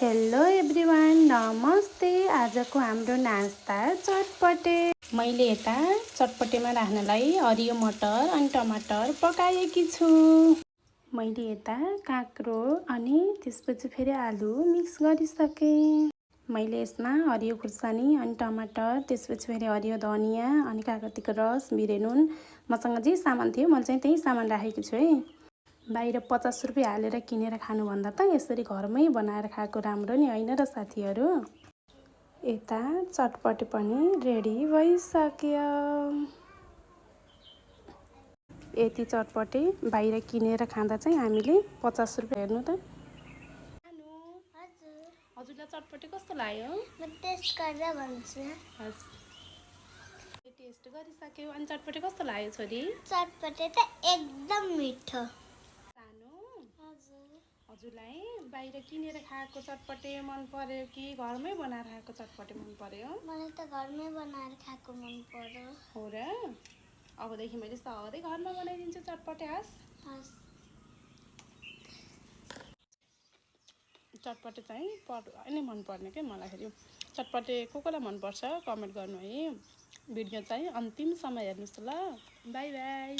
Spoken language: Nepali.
हेलो एभ्रिवान, नमस्ते। आजको हाम्रो नास्ता चटपटे। मैले यता चटपटेमा राख्नलाई हरियो मटर अनि टमाटर पकाएकी छु। मैले यता काँक्रो अनि त्यसपछि फेरि आलु मिक्स गरिसकेँ। मैले यसमा हरियो खुर्सानी अनि टमाटर, त्यसपछि फेरि हरियो धनिया अनि कागतीको रस, बिरे नुन, मसँग जे सामान थियो मैले चाहिँ त्यही सामान राखेकी छु है। बाहिर 50 रुपियाँ हालेर किनेर खानुभन्दा त यसरी घरमै बनाएर खाएको राम्रो नि होइन र साथीहरू। यता चटपटे पनि रेडी भइसक्यो। यति चटपटे बाहिर किनेर खाँदा चाहिँ हामीले 50 रुपियाँ हेर्नु त। हजुरलाई चटपटे कस्तो लाग्यो? म टेस्ट गरेर भन्छु। हस्, टेस्ट गरिसक्यो। अनि चटपटे कस्तो लाग्यो छोरी? चटपटे त एकदम मिठो। हजुरलाई बाहिर किनेर खाएको चटपटे मन पर्यो कि घरमै बनाएर खाएको चटपटे मन पर्यो? मलाई त घरमै बनाएर खाएको मन पर्यो। हो र? अबदेखि मैले सधैँ घरमा बनाइदिन्छु चटपटे। हस्, चटपटे चाहिँ पुरै नै मनपर्ने के मलाई। फेरि चटपटे कोलाई मनपर्छ कमेन्ट गर्नु है। भिडियो चाहिँ अन्तिमसम्म हेर्नुहोस् ल। By by.